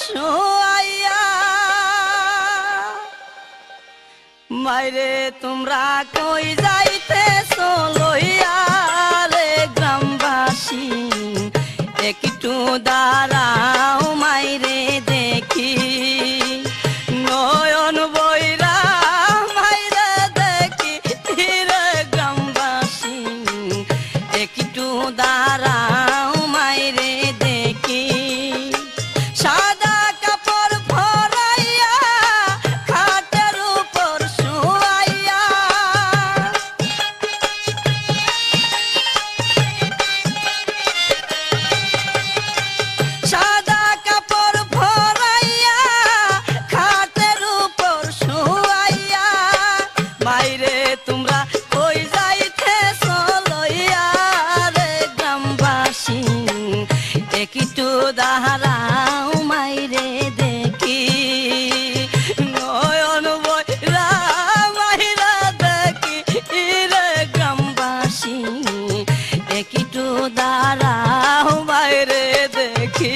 শুয়াইয়া মাইরে তোমরা কই যাইতেছো লইয়া রে গ্রামবাসী একটু দাঁড়াও মাইরে দেখি নয়ন বইরা মাইরে দেখি রে গ্রামবাসী একটু দাঁড়াও মাইরে দেখি সাদা কাপড় পরাইয়া খাটের উপর শুয়াইয়া সাদা কাপড় পরাইয়া খাটের উপর শুয়াইয়া মাইরে তোমরা কই যাইতেছো লইয়া রে গ্রামবাসী একটু দাঁড়াও মাইরে দেখি নয়ন বইরা মাইরা দেখি রে গ্রামবাসী একটু দাঁড়াও মাইরে দেখি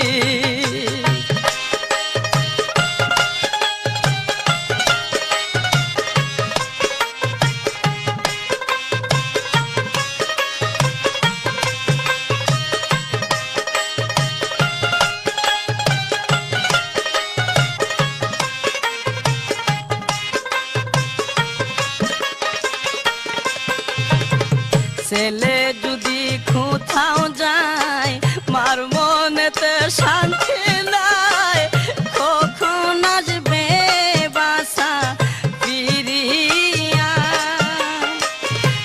ছেলে যদি কোথাও যায় মার মনেতে শান্তি নাই কখন আসবে বাসা ফিরিয়া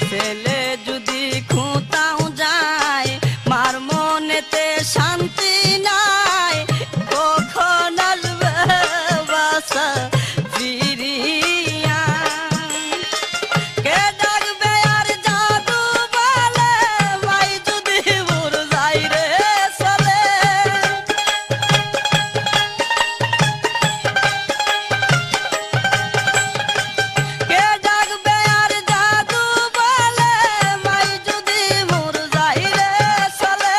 ছেলে যদি কোথাও যায় মার মনেতে শান্তি নাই কখন আসবে বাসা ফিরিয়া কে ডাকবে আর জাদু বলে মাই যদি মোর যাই রে চলে কে ডাকবে আর জাদু বলে মাই যদি মোর যাই রে চলে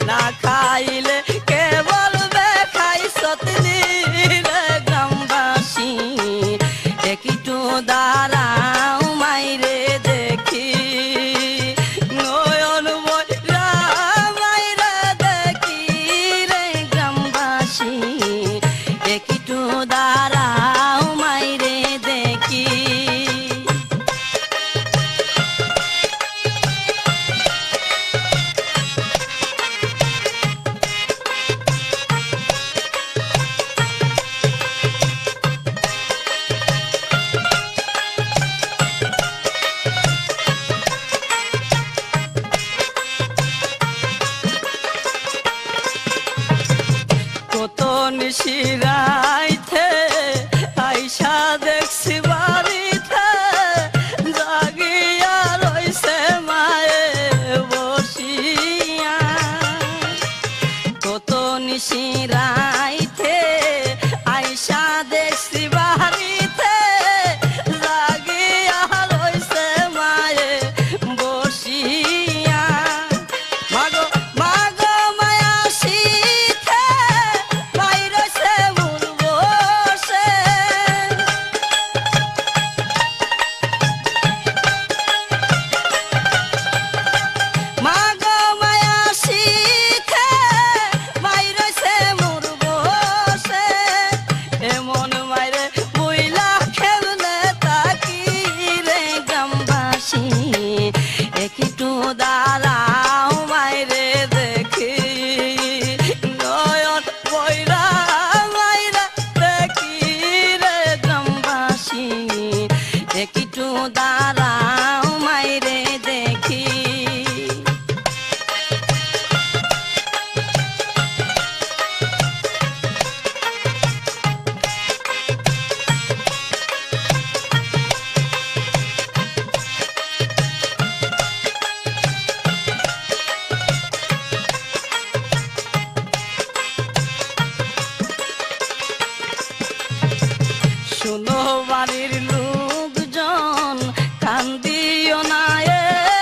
না খাইলে কে বলবে খাইছ তিনি রে গ্রামবাসী একটু দাঁড়াও মাইরে দেখি নয়ন বইরা মাইরে দেখি রে গ্রামবাসী একটু দাঁড়াও মাইরে দেখি কত নিশিরাইতে আইসা দেখছি বাড়িতে জাগিয়া রইছে মায়ে বসিয়া কত নিশিরাইতে আইসা দেখছি বাড়িতে জাগিয়া রইছে মায়ে বসিয়া মাগো মাগো মায়া শীতে বাইরেছে মন বসে মাগো মায়া শীতে বাইরেছে মন বসে এমন মাইরে বইলা খেললে তাকি রে গ্রামবাসী একটু দাঁড়াও মাইরে দেখি নয়ন বইরা মাইরা দেখি রে গ্রামবাসী একটু দাঁড়াও মাইরে দেখি শুনো বাড়ির লোকজন কান্দিও না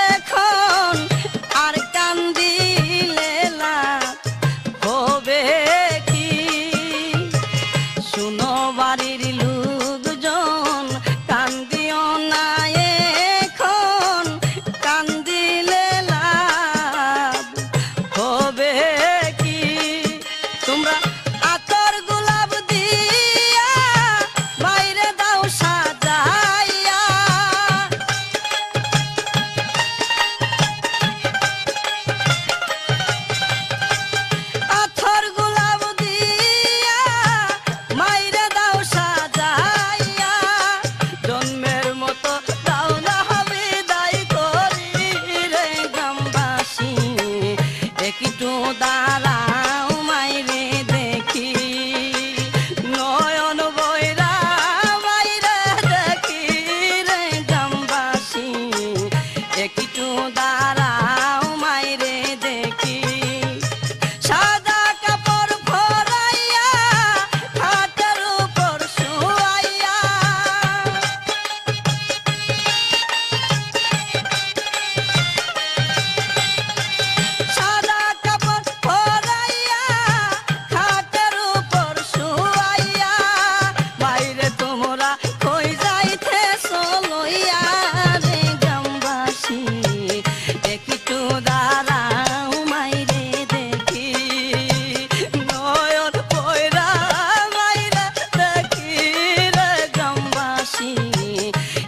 এখন আর কান্দিলে লাভ হবে কি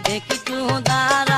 একটু দাঁড়া